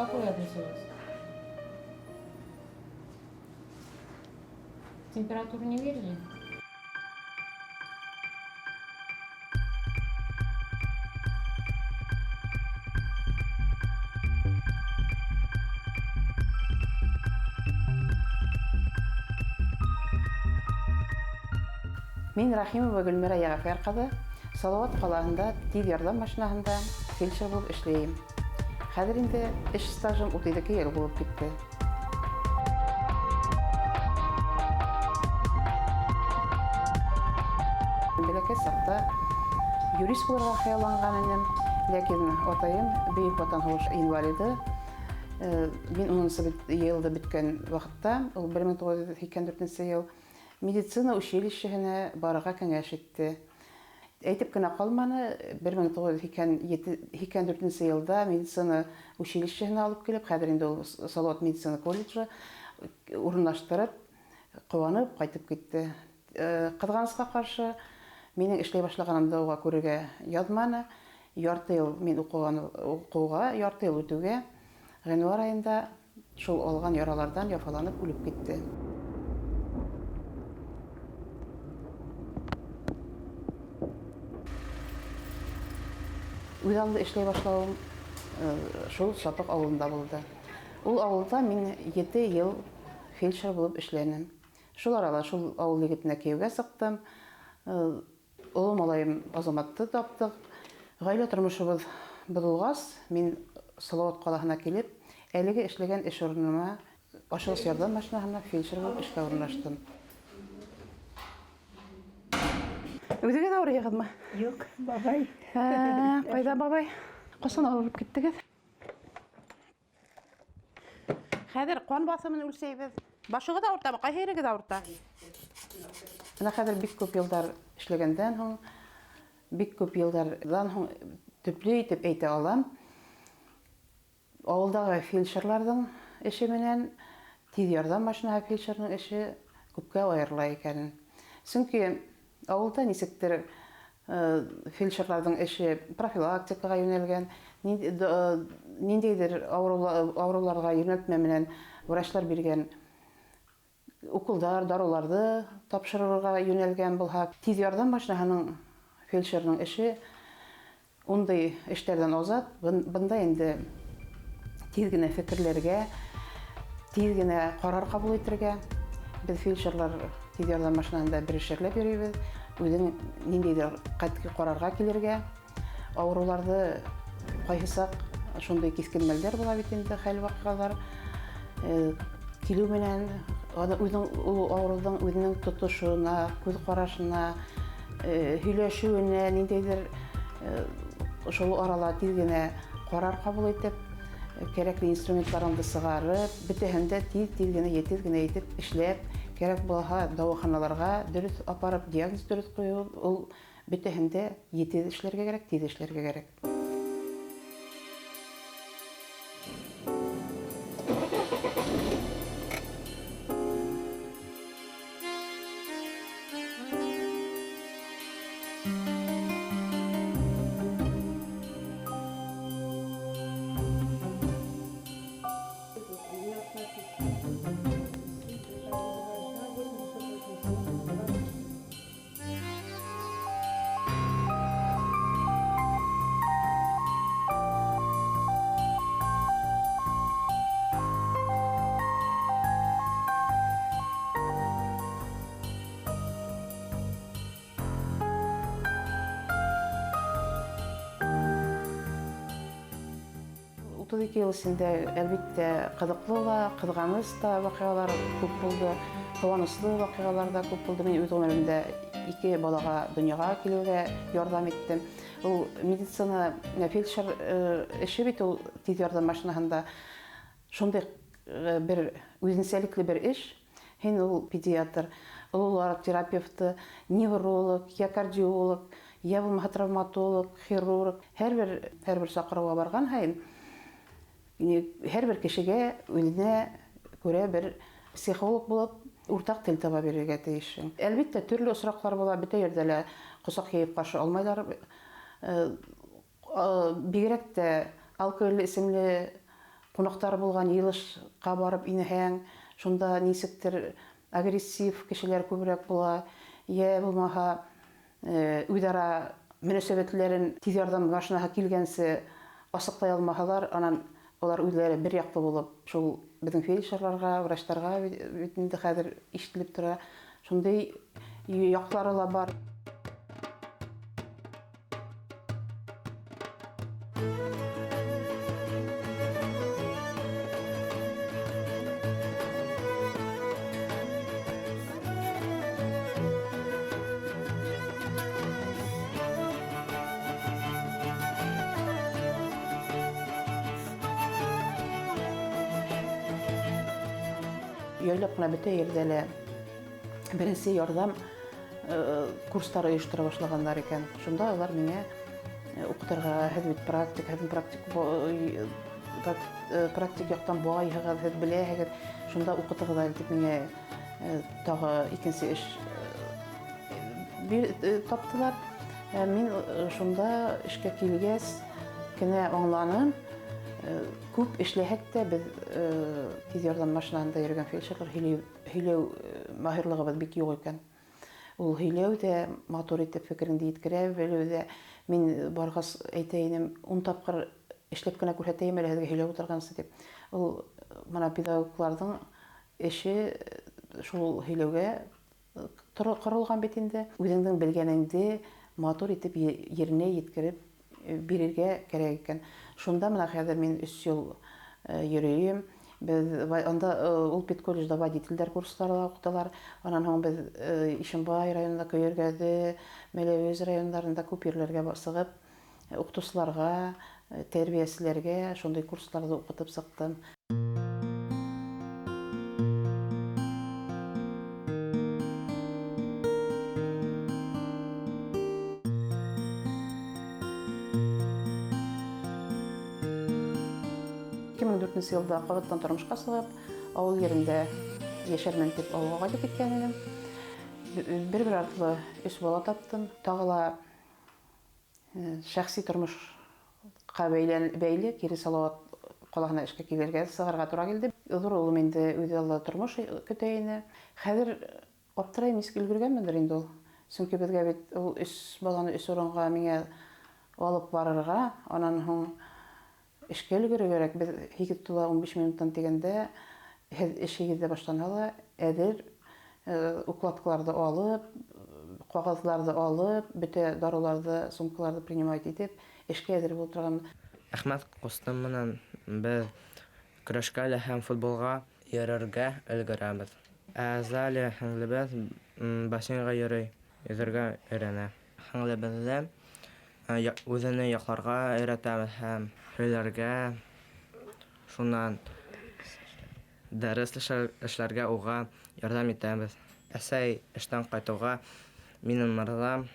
Какой адрес у вас? Температуру не мерили? Мин Рахимова Гөлмира Ягәфәр кызы, Салават каласында тиз ярдәм машинаһында фельдшер булып эшләйм. Хәзер инде эш стажым 32 ел булып китте. Бәләкәй сакта юрист булырга хыялланган идем, ләкин атайым бөек ватан сугышы инвалиды. Мин 10 елда биткән вакытта, ул 1984 ел медицина училищеһенә барырга кәңәш итте. Әйтеп кенә калманы, 1984 елда медицина училищеһенә алып килеп, хәзер инде ул Салават медицина колледжы урынлаштырып, куанып кайтып китте. Кызганыска каршы, минең эшләй башлаганымда уга күрергә язманы. Ярты ел мин укуга, ярты ел үтүгә, гыйнвар айында шул алган яралардан яфаланып үлеп китте. Үҙаллы эшләй башлауым шул Сапык авылында булды. Ул авылда мин 7 ел фельдшер булып эшләнем. Шул арала шул авыл егетенә кияүгә сыктым. Улы малайым Азаматты таптык. Гаилә тормышыбыз булгач, мин Салават каласына килеп, әлеге эшләгән эш урыныма ашыгыс ярдәм машинаһында фельдшер булып эшкә урнаштым. Үзегез авырыйсызмы? Юк, бабай. Кайда бабай? Касан авырып киттегез? Хәзер кан басымын үлчәйбез. Башыгыз авыртамы? Кайсы ерегез авырта? Менә хәзер бик күп еллар эшләгәндән һуң, бик күп еллардан һуң төпле итеп әйтә алам. Авылдагы фельдшерларның эше менән тиз ярдәм машинаһы фельдшерның эше күпкә аерыла икән. Чөнки авылда нисектер фельдшерларның эше профилактикага юнәлгән, ниндидер авыруларга юнәлтмә менән врачлар биргән уколдар, даруларды тапшырырга юнәлгән булһа, тиз ярдәм машинаһының фельдшерның эше ундай эштәрдән азат. Бында инде тиз генә фикерләргә, тиз генә карар кабул итәргә без фельдшерлар тиз ярдәм машинаһында бирешерләп йөрибез. Үзең ниндидер катгый карарга килергә, авыруларды кайсак шундый кискен мәлдәр була бит инде хәл вакыйгалар. Килү менән үзең авырудың үзенең тотышуына, күз карашына, һөйләшүенә, ниндидер шул арала тиз генә карар кабул итеп, кирәкле инструментларыңды сыгарып, бөтәһендә тиз генә, етез генә итеп эшләп, кирәк булһа дәваханаларга дөрес апарып, диагноз дөрес кую, ул бөтәһендә етез эшләргә кирәк, тиз эшләргә кирәк. Ел içində əlbəttə qızıqlı və qızğanç da vəqələr көп булды, qıvançlı vəqələr də көп булды. Мен үз ömrümdə 2 балага дөньяга килүгә ярдәм иттем. Ул медицина фельдшер эше бит ул тиз ярдәм машинаһында шундый бер үзенчәлекле бер эш. Һин ул педиатр, улар терапевты, невролог, я кардиолог, я булмаса травматолог, хирург. Һәрбер сакыруга барган һәйин һәрбер кешегә үзенә күрә бер психолог булып уртак тел таба бирергә тиеш. Әлбәттә төрле осраклар була, бөтә yerдә лә кусак яеп каршы алмайлар. Бигрәк тә алкоголь исемле кунаклар булган йылышка барып инәһәң, шунда нисектер агрессив кешеләр күбрәк була, я булмаһа үзара мөнәсәбәтләрен тиз ярдәм машинаһы килгәнсе асыклай алмаһалар, анан алар үзләре бер яклы булып, шул безнең фельдшерларга, врачларга бит инде хәзер ишетелеп тора. Шундый яклары ла бар. Яйлап кына бөтә ердә лә беренче ярдәм курслары оештыра башлаганнар икән. Шунда алар миңа укытырга, хәзер практик яктан буайыгыз, һез беләһегез, шунда укытыгыз дип миңа тагы икенче эш таптылар. Мин шунда эшкә килгәс кенә аңланым. Күп эшләһәк тә без тиз ярдәм машинаһында йөргән фельдшерлар һөйләү маһирлыгыбыз бик юк икән. Ул һөйләү дә матур итеп фикереңне җиткерә белү дә. Мин баргас әйтәйнем, 10 тапкыр эшләп кенә күрсәтәйем әле һезгә һөйләп утыргансы дип. Ул мына педагогларның эше шул һөйләүгә корылган бит инде. Үзеңнең белгәнеңне матур итеп yerine җиткереп бирергә кирәк икән. Шунда мына хәзер мин 3 ел йөрим. Без анда ул педколледжда водительдер курслары укыталар. Аннан соң без Ишембай районында, Көйөргәде, Мәләвез районнарында күп ерләргә басыгып, укытучыларга, тәрбиячеләргә шундый курсларда укытып сыктым. Елда Кабаттан тормышка чыгып, авыл yerində яшәрмен дип авылга кайтып киткән идем. Бер артлы 3 бала таптым. Тагыла шәхси тормышка бәйле кире Салават калагына эшкә килергә сыгарга туры килде. Зур улым инде үзе алда тормыш көтә ине. Хәзер аптырай нисек өлгергәнмендер инде ул. Чөнки безгә бит ул 3 баланы 3 урынга миңа алып барырга, аннан соң эшкә өлгерергә без 2:15 минуттан дигәндә эшегездә башланала, әдер укладкаларды алып, кагазларды алып, бөтә даруларды, сумкаларды принимать итеп, эшкә әзер булып торган. Әхмәт кустым менән без көрәшкә һәм футболга йөрергә өлгерәбез. Әзәле һәңлебез бассейнга йөрий, йөзәргә өйрәнә. Һәңлебездә үзенә якларга өйрәтәбез һәм һөйләргә, шуннан дәрес эшләргә уга ярдәм итәбез. Әсәй эштән кайтуга минем мырзам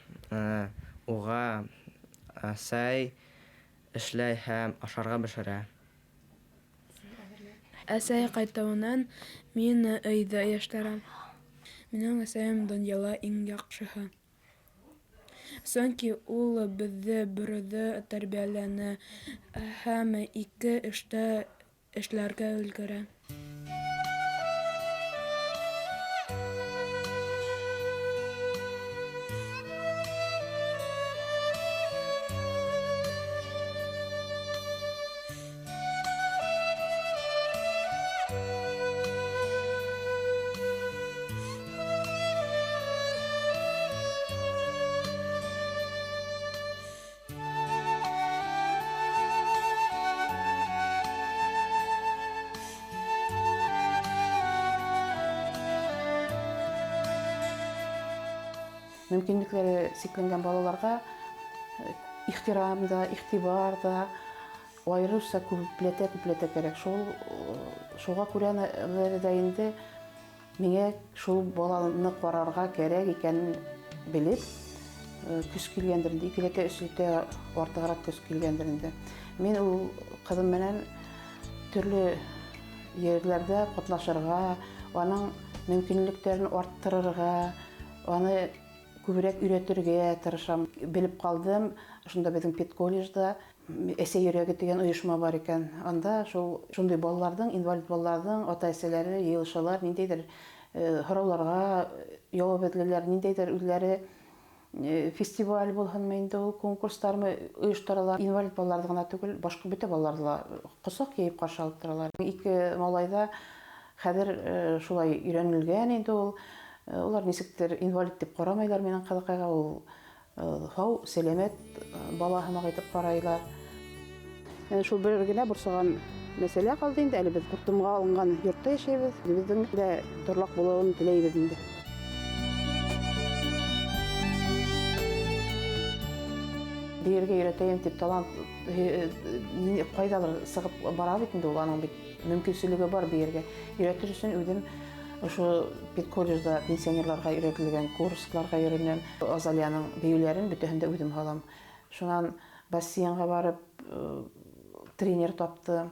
уга әсәй эшләй һәм ашарга бешерә. Әсәй кайтуыннан мин өйдә яшәрәм. Минем әсәем дөньяда иң яхшыһы. Сөнки ул безне бүрде тәрбияләне һәм 2 эштә эшләргә өлгерә. Мөмкинлекләре сикленгән балаларга ихтирам да, игътибар да аеруча күпләтә кирәк. Шуңа күрә дә инде миңа шул баланы карарга кирәк икәнен белеп, көз килгәндер инде, 2-3 артыграк көз килгәндер инде. Мин ул кызым менән төрле ерләрдә катнашырга, аның мөмкинлекләрен арттырырга, аны күбрәк өйрәтергә тырышам. Белеп калдым, шунда безнең педколледжда Эсе йөрәге дигән оешма бар икән. Анда шундый балаларның, инвалид балаларның ата-әсәләре йыелышалар, ниндидер һорауларга җавап эзләрләр, ниндидер үзләре фестиваль булганмы инде ул, конкурслармы оештыралар. Инвалид балаларны гына түгел, башка бөтә балаларны да косак яйып каршы алып торалар. Ике малайда хәзер шулай өйрәнелгән инде ул. Улар нисектер инвалид дип карамайлар минең кызыкайга, ул хау, сәламәт бала һымак итеп карайлар. Шул бер генә борсыган мәсьәлә калды инде, әле без куртымга алынган йортта яшәйбез. Безнең дә торлак булуын теләйбез инде. Биергә өйрәтәйем дип талант кайдалыр сыгып бара бит инде ул, аның бит мөмкинчелеге бар биергә. Өйрәтер өчен үзем ошо педколледжда пенсионерларга өйрәтелгән курсларга йөренәм. Азалияның биюләрен бөтәһен дә үзем һалам. Шуннан бассейнга барып тренер таптым.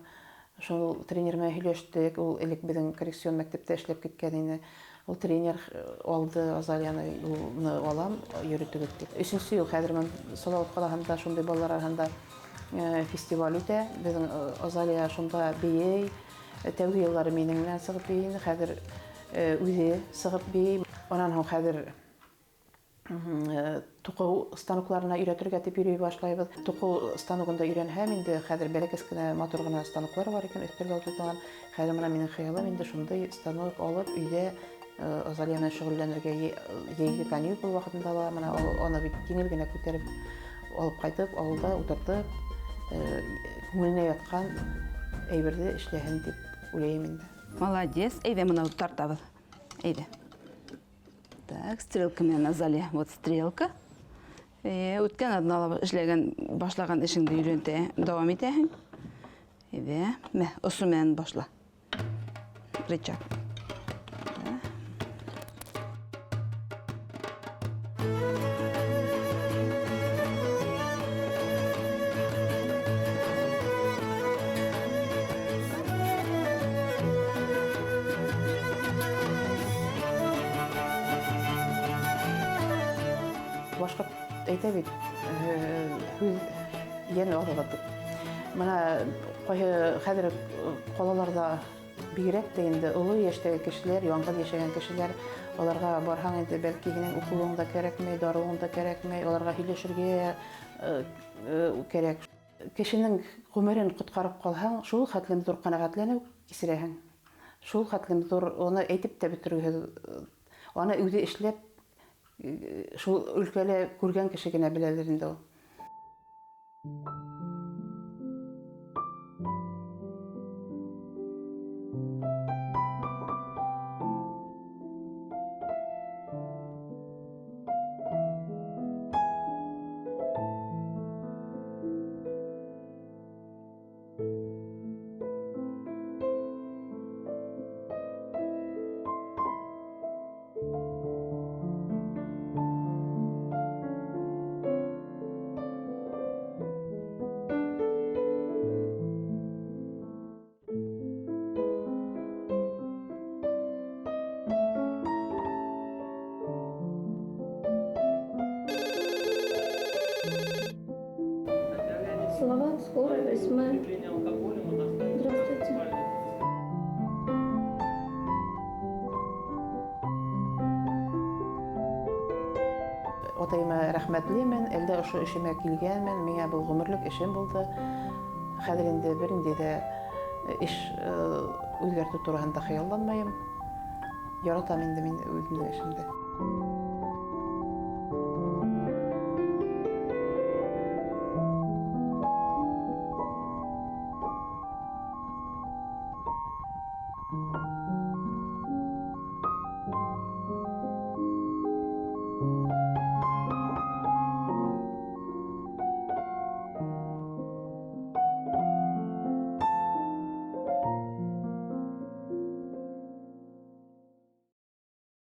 Шул тренер белән һөйләштек. Ул элек безнең коррекцион мәктәптә эшләп киткән иде. Ул тренер алды Азалияны, улны алам, йөритегез дип. 3нче ел хәзер мен Салават калаһында шундый балалар арасында фестиваль үтә. Безнең Азалия шунда бии. Тәүге еллары минең белән сыгып бии, хәзер үзе сыгып бии. Аннан һәм хәзер туқу станокларына өйрәтергә дип йөри башлайбыз. Туқу станогында өйрәнһәм инде хәзер бәләкәс кенә матур гына станоклар бар икән, өстәлгә утырган. Хәзер менә минең хыялым инде шундый станок алып өйдә Азалияны шөгыльләнергә ейге каникул вакытында ла менә аны бит җиңел генә күтәреп алып кайтып, авылда утыртып, күңеленә яткан әйберне эшләһен дип уйлыйм инде. Молодец. Әйдә, моны тартабыз. Әйдә. Так, стрелка менән Азалия. Вот стрелка. Үткән аднала эшләгән, башлаган эшеңне өйрәнтә, дәвам итәһең. Әйдә, мә, осу менән башла. Рычаг. Башка әйтә бит, яны алыгы дип. Менә хәзер калаларда бигрәк тә инде олы яшьтәге кешеләр, яңгыр яшәгән кешеләр, аларга барһаң инде бәлки һинең укуың да кирәкмәй, даруың да кирәкмәй, аларга һөйләшергә кирәк. Кешенең гомерен коткарып калһаң, шул хәтлем зур канәгатьләнү кисерәһең. Шул хәтлем зур, аны әйтеп тә бетерү, аны үзе эшләп шул өлкәле күргән кеше генә беләлер инде ул. Слова, скорая, 8. Здравствуйте. Атайыма рәхмәтлемен, әлдә ошо эшемә килгәнмен, миңа бу гомерлек эшем булды. Хәзер инде бернинди дә эш үзгәртү турында хыялланмыйм. Яратам инде мин үземнең эшемне.